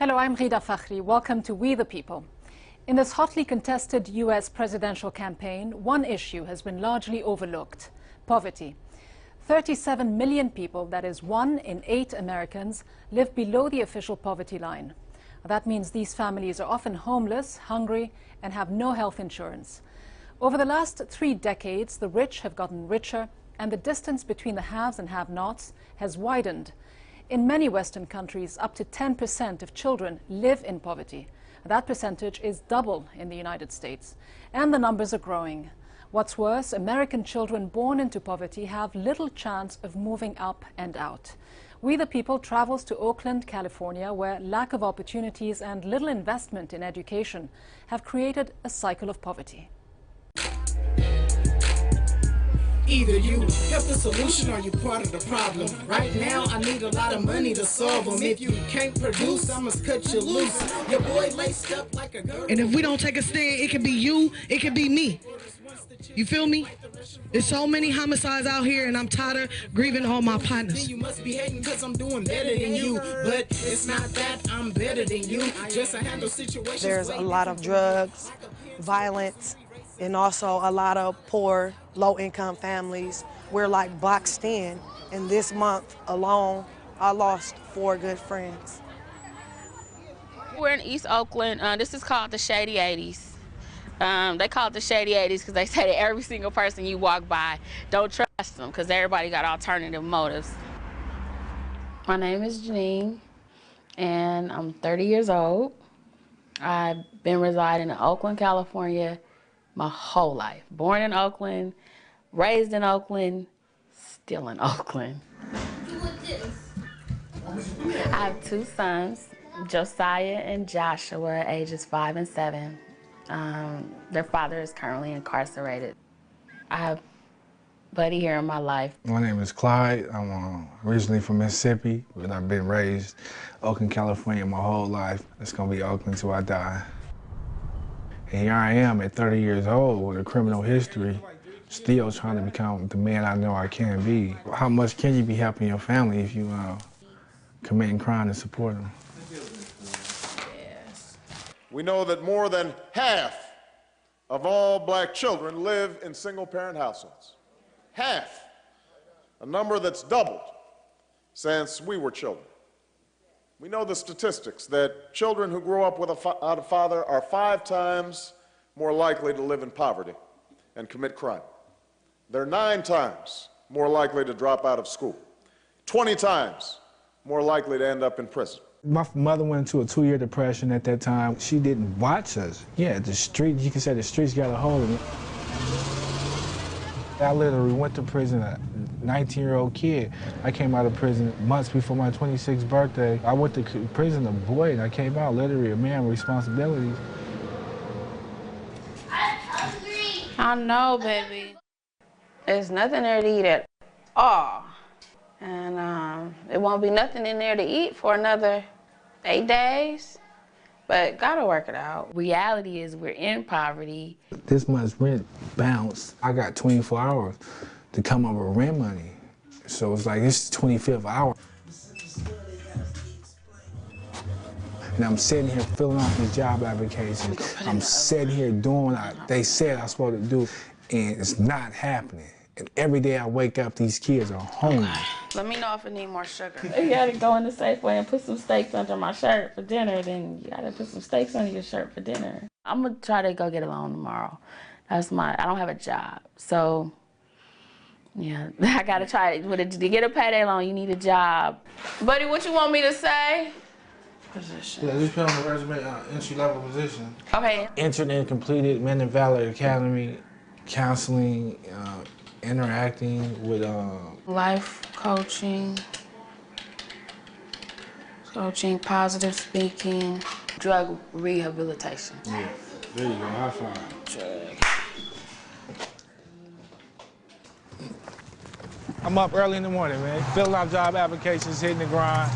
Hello, I'm Rida Fakhri. Welcome to We the People. In this hotly contested U.S. presidential campaign, one issue has been largely overlooked: poverty. 37 million people, that is 1 in 8 Americans, live below the official poverty line. That means these families are often homeless, hungry, and have no health insurance. Over the last 3 decades, the rich have gotten richer, and the distance between the haves and have-nots has widened. In many Western countries, up to 10% of children live in poverty. That percentage is double in the United States, and the numbers are growing. What's worse, American children born into poverty have little chance of moving up and out. We the People travels to Oakland, California, where lack of opportunities and little investment in education have created a cycle of poverty. Either you help the solution or you part of the problem. Right now, I need a lot of money to solve them. If you can't produce, I must cut you loose. Your boy laced up like a girl. And if we don't take a stand, it can be you, it can be me. You feel me? There's so many homicides out here, and I'm tired of grieving all my partners. You must be hating because I'm doing better than you. But it's not that I'm better than you. Just to handle situations. There's a lot of drugs, violence, and also a lot of poor, low-income families. We're like boxed in, and this month alone, I lost 4 good friends. We're in East Oakland. This is called the Shady 80s. They call it the Shady 80s because they say that every single person you walk by, don't trust them because everybody got alternative motives. My name is Janine, and I'm 30 years old. I've been residing in Oakland, California my whole life. Born in Oakland, raised in Oakland, still in Oakland. I have 2 sons, Josiah and Joshua, ages 5 and 7. Their father is currently incarcerated. I have Buddy here in my life. My name is Clyde. I'm originally from Mississippi, but I've been raised Oakland, California my whole life. It's gonna be Oakland till I die. And here I am at 30 years old with a criminal history, still trying to become the man I know I can be. How much can you be helping your family if you committing crime to support them? We know that more than half of all black children live in single-parent households. Half, a number that's doubled since we were children. We know the statistics that children who grow up without a father are 5 times more likely to live in poverty and commit crime. They're 9 times more likely to drop out of school, 20 times more likely to end up in prison. My mother went into a 2-year depression at that time. She didn't watch us. Yeah, the street, you can say the streets got a hold of me. I literally went to prison, a 19-year-old kid. I came out of prison months before my 26th birthday. I went to prison a boy, and I came out literally a man with responsibilities. I know, baby. There's nothing there to eat at all. And it won't be nothing in there to eat for another 8 days. But gotta work it out. Reality is we're in poverty. This month's rent bounced. I got 24 hours to come up with rent money. So it's like, this is the 25th hour. And I'm sitting here filling out these job applications. I'm sitting here doing what they said I was supposed to do, and it's not happening. And every day I wake up, these kids are homeless. Okay. Let me know if I need more sugar. If you gotta go in the Safeway and put some steaks under my shirt for dinner, then you gotta put some steaks under your shirt for dinner. I'm gonna try to go get a loan tomorrow. I don't have a job. So, yeah, I gotta try it. To get a payday loan, you need a job. Buddy, what you want me to say? Position. Yeah, just put on the resume, entry-level position. Okay. Entered and completed Men in Valor Academy, counseling, interacting with life coaching, positive speaking, drug rehabilitation. Yeah, there you go, high five. I'm up early in the morning, man, filling out job applications, hitting the grind,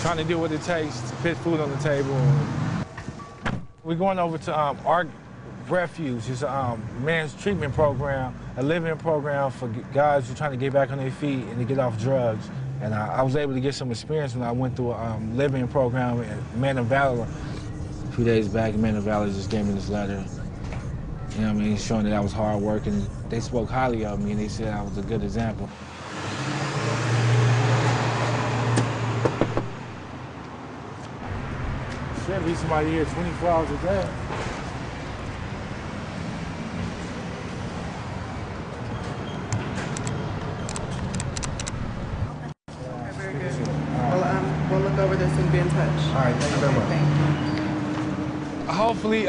trying to do what it takes to put food on the table. We're going over to Arc Refuge. It's a men's treatment program, a living program for guys who are trying to get back on their feet and to get off drugs. And I was able to get some experience when I went through a living program at Men of Valor. A few days back, Men of Valor just gave me this letter. You know what I mean, showing that I was hard working. They spoke highly of me and they said I was a good example. Should be somebody here 24 hours a day. Very good. Well, we'll look over this and be in touch. All right, thank you very much. Thank you. Hopefully,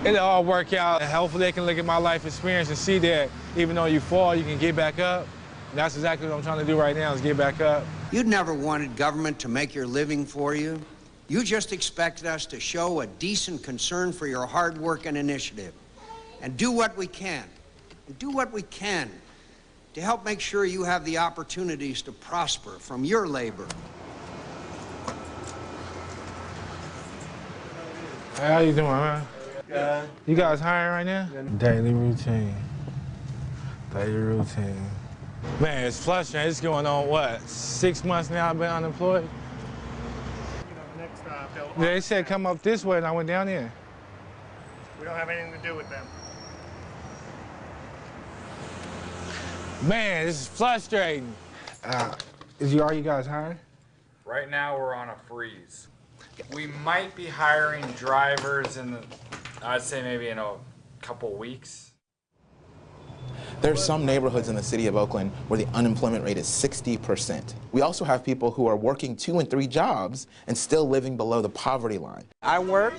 it'll all work out. And hopefully they can look at my life experience and see that even though you fall, you can get back up. And that's exactly what I'm trying to do right now, is get back up. You'd never wanted government to make your living for you. You just expected us to show a decent concern for your hard work and initiative and do what we can, to help make sure you have the opportunities to prosper from your labor. Hey, how you doing, man? Good. You guys hiring right now? Daily routine. Daily routine. Man, it's frustrating. It's going on, what, 6 months now I've been unemployed? They said come up this way, and I went down there. We don't have anything to do with them. Man, this is frustrating. Are you guys hiring? Right now, we're on a freeze. We might be hiring drivers I'd say maybe in a couple weeks. There's some neighborhoods in the city of Oakland where the unemployment rate is 60%. We also have people who are working 2 and 3 jobs and still living below the poverty line. I work,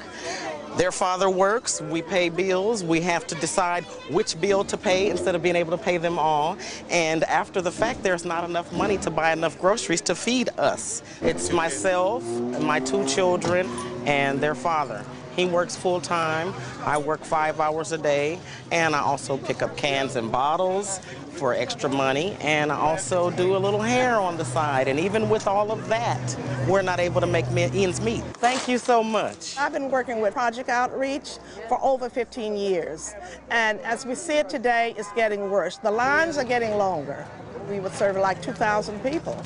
their father works, we pay bills, we have to decide which bill to pay instead of being able to pay them all. And after the fact, there's not enough money to buy enough groceries to feed us. It's myself, my 2 children, and their father. He works full-time, I work 5 hours a day, and I also pick up cans and bottles for extra money, and I also do a little hair on the side, and even with all of that, we're not able to make ends meet. Thank you so much. I've been working with Project Outreach for over 15 years, and as we see it today, it's getting worse. The lines are getting longer. We would serve like 2,000 people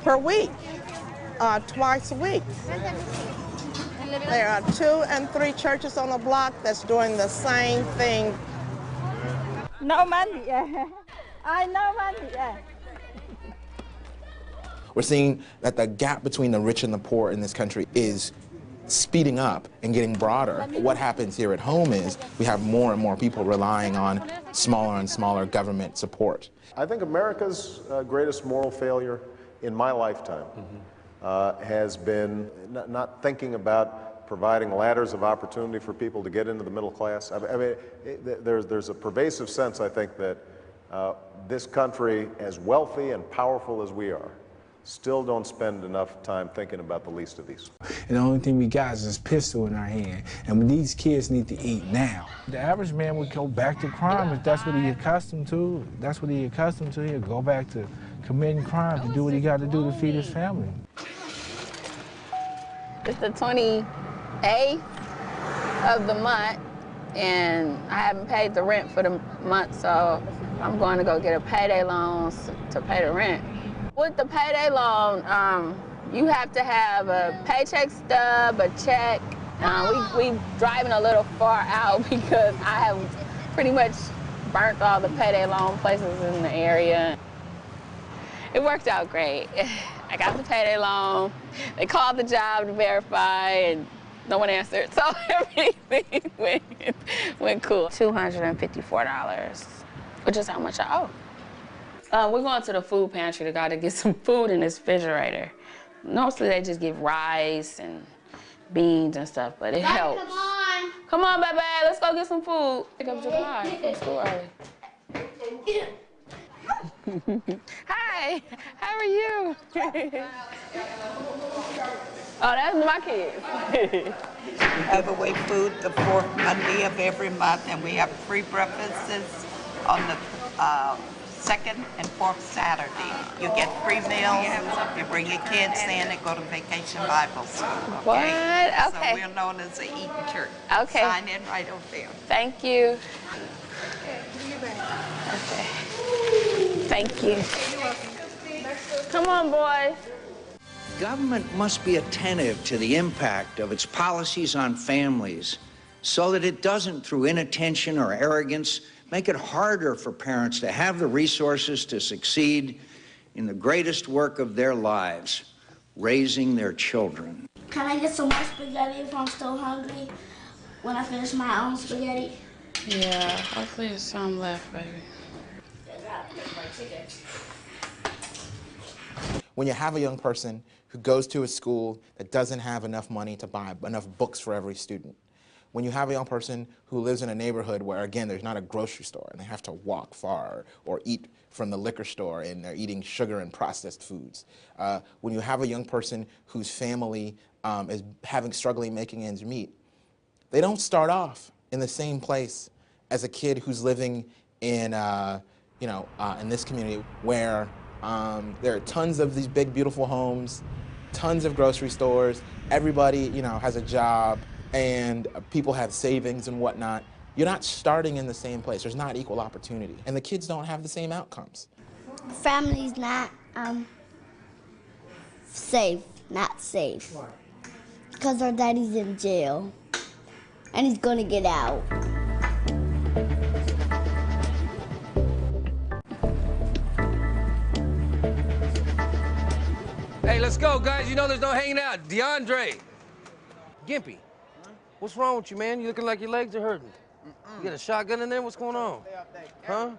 per week, twice a week. There are 2 and 3 churches on the block that's doing the same thing. No money, yeah. I no money, yeah. We're seeing that the gap between the rich and the poor in this country is speeding up and getting broader. What happens here at home is we have more and more people relying on smaller and smaller government support. I think America's greatest moral failure in my lifetime has been not thinking about providing ladders of opportunity for people to get into the middle class. I mean, there's a pervasive sense, I think, that this country, as wealthy and powerful as we are, still don't spend enough time thinking about the least of these. And the only thing we got is this pistol in our hand, and these kids need to eat now. The average man would go back to crime if that's what he's accustomed to. That's what he's accustomed to. He'll go back to committing crime to do what he got to do to feed his family. It's the 28th of the month, and I haven't paid the rent for the month, so I'm going to go get a payday loan to pay the rent. With the payday loan, you have to have a paycheck stub, a check. We driving a little far out because I have pretty much burnt all the payday loan places in the area. It worked out great. I got the payday loan. They called the job to verify, and no one answered, so everything went cool. $254, which is how much I owe. We're going to the food pantry to go to get some food in this refrigerator. Mostly they just give rice and beans and stuff, but it helps. Come on. Come on, baby, let's go get some food. Pick up July from school early. Hi, how are you? Oh, that's my kids. Overweight food the 4th Monday of every month, and we have free breakfasts on the 2nd and 4th Saturday. You get free meals, you bring your kids in and go to Vacation Bible School. Okay? What? Okay. So we're known as the Eaton Church. Okay. Sign in right over there. Thank you. Okay. Thank you. Come on, boys. Government must be attentive to the impact of its policies on families so that it doesn't, through inattention or arrogance, make it harder for parents to have the resources to succeed in the greatest work of their lives, raising their children. Can I get some more spaghetti if I'm still hungry when I finish my own spaghetti? Yeah, hopefully there's some left, baby. When you have a young person who goes to a school that doesn't have enough money to buy enough books for every student, when you have a young person who lives in a neighborhood where, again, there's not a grocery store and they have to walk far or eat from the liquor store and they're eating sugar and processed foods, when you have a young person whose family is struggling making ends meet, they don't start off in the same place as a kid who's living in, in this community where there are tons of these big, beautiful homes, tons of grocery stores, everybody, has a job, and people have savings and whatnot. You're not starting in the same place. There's not equal opportunity. And the kids don't have the same outcomes. Family's not safe, not safe. Because our daddy's in jail, and he's gonna get out. Hey, let's go, guys. You know there's no hanging out. DeAndre. Gimpy, what's wrong with you, man? You looking like your legs are hurting. You got a shotgun in there? What's going on? Huh?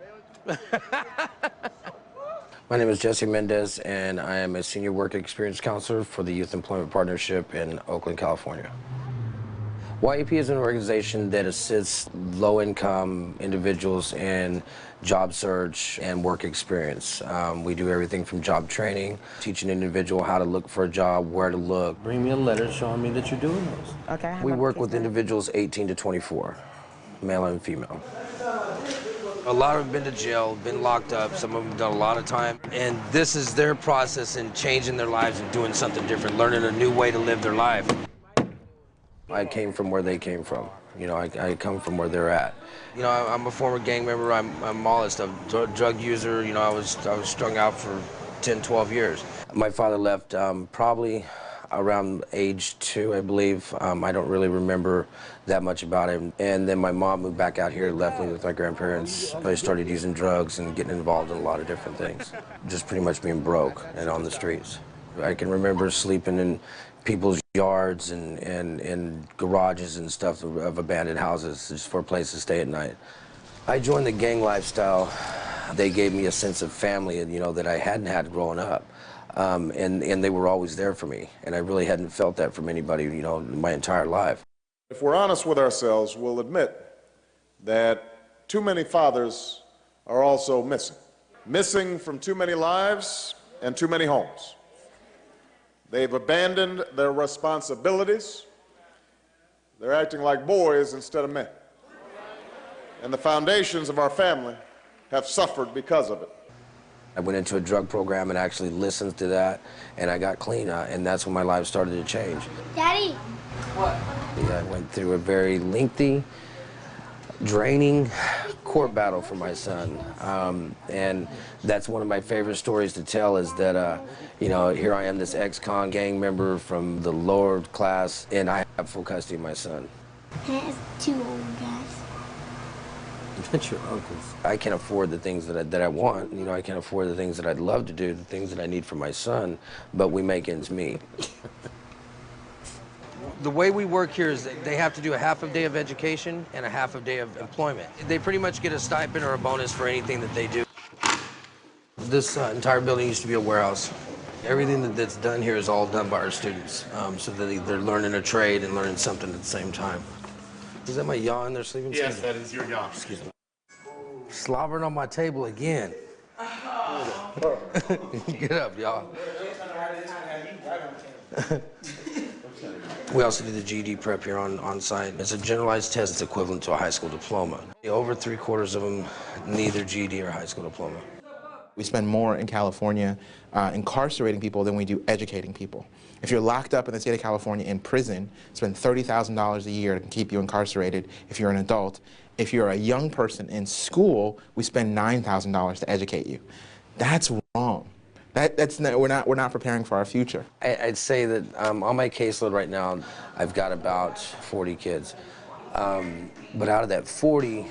My name is Jesse Mendez, and I am a senior work experience counselor for the Youth Employment Partnership in Oakland, California. YEP is an organization that assists low-income individuals in job search and work experience. We do everything from job training, teaching an individual how to look for a job, where to look. Bring me a letter showing me that you're doing this. Okay. We work with individuals 18 to 24, male and female. A lot of them have been to jail, been locked up, some of them done a lot of time, and this is their process in changing their lives and doing something different, learning a new way to live their life. I came from where they came from. I come from where they're at. I'm a former gang member. I'm all that stuff. Drug user. I was strung out for 10, 12 years. My father left probably around age 2, I believe. I don't really remember that much about him. And then my mom moved back out here, left me with my grandparents. I started using drugs and getting involved in a lot of different things. Just pretty much being broke and on the streets. I can remember sleeping in people's yards and garages and stuff of abandoned houses just for a place to stay at night. I joined the gang lifestyle. They gave me a sense of family, that I hadn't had growing up. And they were always there for me. And I really hadn't felt that from anybody, my entire life. If we're honest with ourselves, we'll admit that too many fathers are also missing. Missing from too many lives and too many homes. They've abandoned their responsibilities. They're acting like boys instead of men. And the foundations of our family have suffered because of it. I went into a drug program and actually listened to that, and I got clean, and that's when my life started to change. Daddy! What? I went through a very lengthy, draining court battle for my son, and that's one of my favorite stories to tell is that, here I am, this ex-con gang member from the lower class, and I have full custody of my son. Can I have 2 old guys? That's your uncles. I can't afford the things that I want. I can't afford the things that I'd love to do, the things that I need for my son, but we make ends meet. The way we work here is that they have to do a half a day of education and a half a day of employment. They pretty much get a stipend or a bonus for anything that they do. This entire building used to be a warehouse. Everything that's done here is all done by our students, so that they're learning a trade and learning something at the same time. Is that my yaw in there sleeping? Yes, that is your yaw. Excuse me. Slobbering on my table again. Get up, y'all. We also do the GED prep here on site. It's a generalized test that's equivalent to a high school diploma. Over 3/4 of them need their GED or high school diploma. We spend more in California incarcerating people than we do educating people. If you're locked up in the state of California in prison, spend $30,000 a year to keep you incarcerated if you're an adult. If you're a young person in school, we spend $9,000 to educate you. That's wrong. We're not preparing for our future. I'd say that on my caseload right now, I've got about 40 kids. But out of that 40,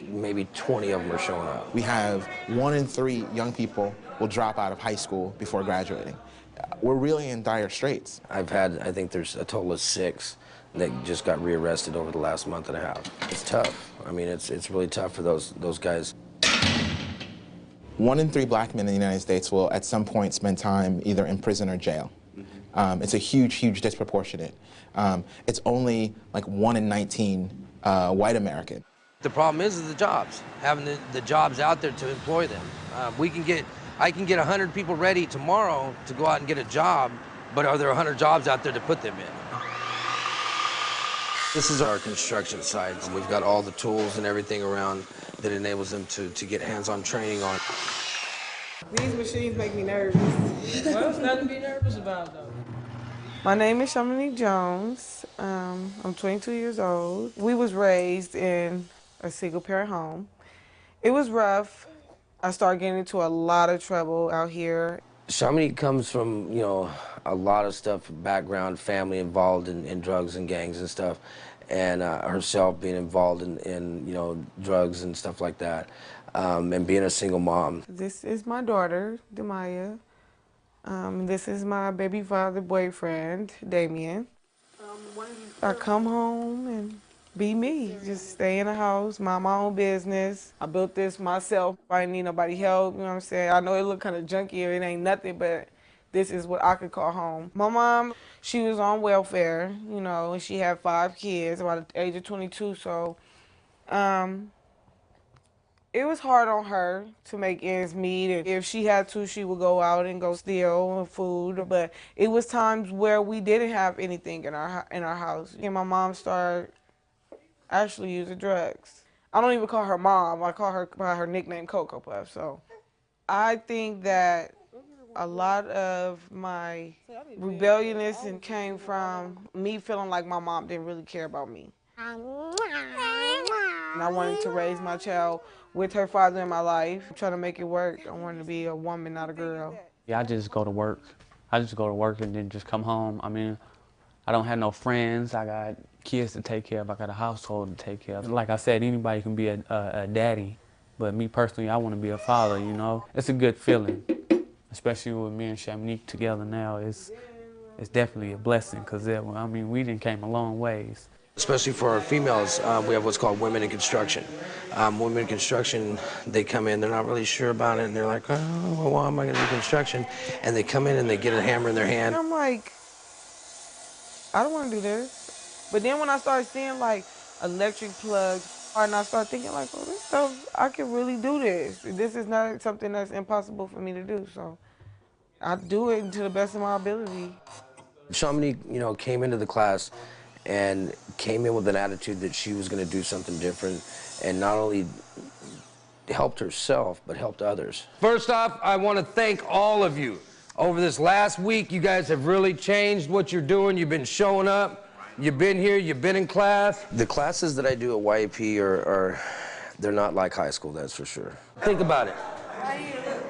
maybe 20 of them are showing up. We have 1 in 3 young people will drop out of high school before graduating. We're really in dire straits. I think there's a total of 6 that just got rearrested over the last month and a half. It's tough. I mean, it's really tough for those guys. 1 in 3 black men in the United States will at some point spend time either in prison or jail. It's a huge disproportionate. It's only like 1 in 19 white American. The problem is the jobs, having the jobs out there to employ them. I can get 100 people ready tomorrow to go out and get a job, but are there 100 jobs out there to put them in? This is our construction site. We've got all the tools and everything around that enables them to get hands-on training on. These machines make me nervous. Well, it's nothing to be nervous about, though. My name is Shamanique Jones. I'm 22 years old. We was raised in a single-parent home. It was rough. I started getting into a lot of trouble out here. Shamanique comes from, a lot of stuff, background, family involved in drugs and gangs and stuff, and herself being involved in drugs and stuff like that, and being a single mom. This is my daughter, Demaya. This is my baby father boyfriend, Damien. I come home and be me, just stay in the house, mind my own business. I built this myself. I didn't need nobody help, you know what I'm saying? I know it look kind of junky, it ain't nothing, but this is what I could call home. My mom, she was on welfare, and she had 5 kids about the age of 22, so it was hard on her to make ends meet. And if she had to, she would go out and go steal food. But it was times where we didn't have anything in our house. And my mom started actually using drugs. I don't even call her mom. I call her by her nickname, Cocoa Puff. So I think that a lot of my rebelliousness came from me feeling like my mom didn't really care about me. And I wanted to raise my child with her father in my life, trying to make it work. I wanted to be a woman, not a girl. Yeah, I just go to work. I just go to work and then just come home. I mean, I don't have no friends. I got kids to take care of. I got a household to take care of. Like I said, anybody can be a daddy, but me personally, I want to be a father, It's a good feeling, especially with me and Shamanique together now. It's definitely a blessing because, we done came a long ways. Especially for our females, we have what's called women in construction. Women in construction, they come in, they're not really sure about it, and they're like, oh, well, why am I going to do construction? And they come in and they get a hammer in their hand. I'm like, I don't want to do this. But then when I started seeing like electric plugs, and I started thinking like, well, this stuff, I can really do this. This is not something that's impossible for me to do, so I do it to the best of my ability. Shamanique, came into the class and came in with an attitude that she was going to do something different and not only helped herself, but helped others. First off, I want to thank all of you. Over this last week, you guys have really changed what you're doing. You've been showing up. You've been here. You've been in class. The classes that I do at YEP they're not like high school, that's for sure. Think about it.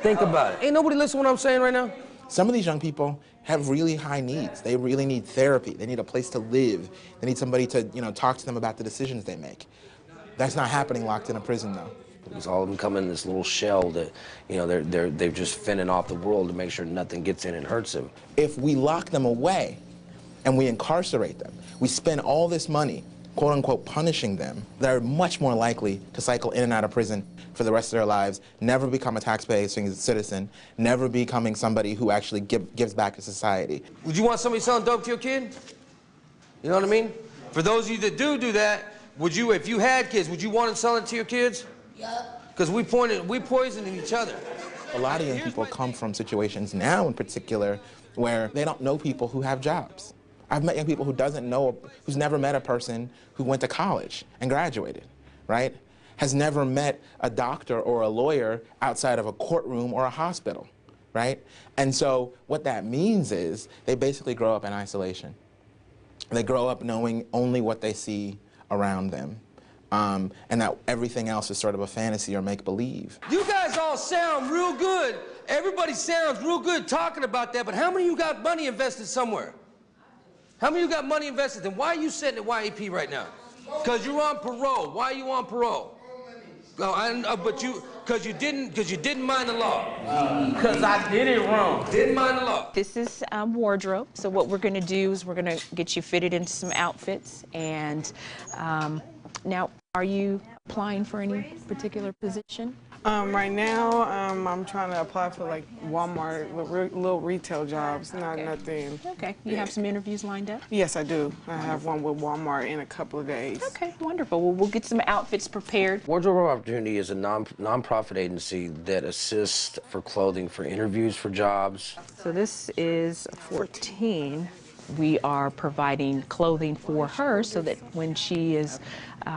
Think about it. Ain't nobody listening to what I'm saying right now? Some of these young people have really high needs. They really need therapy. They need a place to live. They need somebody to, talk to them about the decisions they make. That's not happening locked in a prison, though. Because all of them come in this little shell that, they're just fending off the world to make sure nothing gets in and hurts them. If we lock them away and we incarcerate them, we spend all this money, quote unquote, punishing them, they're much more likely to cycle in and out of prison for the rest of their lives, never become a taxpaying citizen, never becoming somebody who actually gives back to society. Would you want somebody selling dope to your kid? You know what I mean? For those of you that do that, would you, if you had kids, would you want to sell it to your kids? Because we poisoning each other. A lot of young people come from situations now in particular where they don't know people who have jobs. I've met young people who's never met a person who went to college and graduated, right? Has never met a doctor or a lawyer outside of a courtroom or a hospital, right? And so what that means is they basically grow up in isolation. They grow up knowing only what they see around them. and that everything else is sort of a fantasy or make-believe. You guys all sound real good. Everybody sounds real good talking about that, but how many of you got money invested somewhere? How many of you got money invested? Then why are you sitting at YAP right now? Because you're on parole. Why are you on parole? Because you didn't mind the law. Because I did it wrong. Didn't mind the law. This is wardrobe. So what we're going to do is we're going to get you fitted into some outfits. And now, are you applying for any particular position? Right now, I'm trying to apply for like Walmart, little retail jobs, nothing. Okay, you have some interviews lined up? Yes, I do. I have one with Walmart in a couple of days. Okay, wonderful. Well, we'll get some outfits prepared. Wardrobe Opportunity is a non-profit agency that assists for clothing for interviews for jobs. So this is 14. We are providing clothing for her so that when she is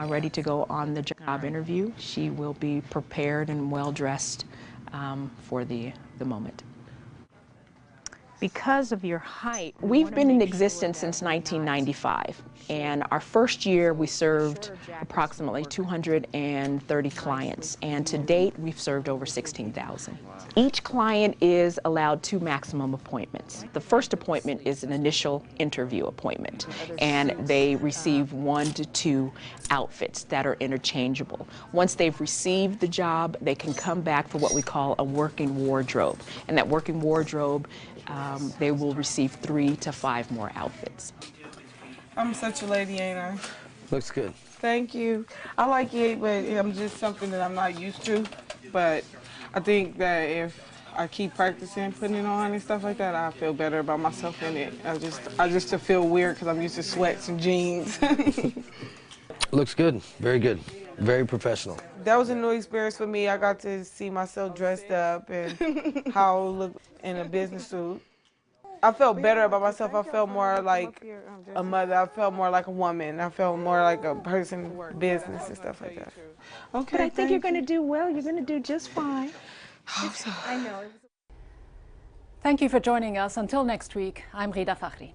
ready to go on the job interview, she will be prepared and well-dressed for the moment. Because of your height, we've been in existence since 1995, and our first year we served approximately 230 clients, and to date we've served over 16,000. Each client is allowed 2 maximum appointments. The first appointment is an initial interview appointment, and they receive 1 to 2 outfits that are interchangeable. Once they've received the job, they can come back for what we call a working wardrobe, and that working wardrobe they will receive 3 to 5 more outfits. I'm such a lady, ain't I? Looks good. Thank you. I like it, but I'm just something that I'm not used to. But I think that if I keep practicing putting it on and stuff like that, I feel better about myself in it. I just feel weird because I'm used to sweats and jeans. Looks good. Very good. Very professional. That was a new experience for me. I got to see myself dressed up and how I look in a business suit. I felt better about myself. I felt more like a mother. I felt more like a woman. I felt more like a person, business and stuff like that. Okay, but I think you're going to do well. You're going to do just fine. I know. Thank you for joining us. Until next week, I'm Rida Fakhri.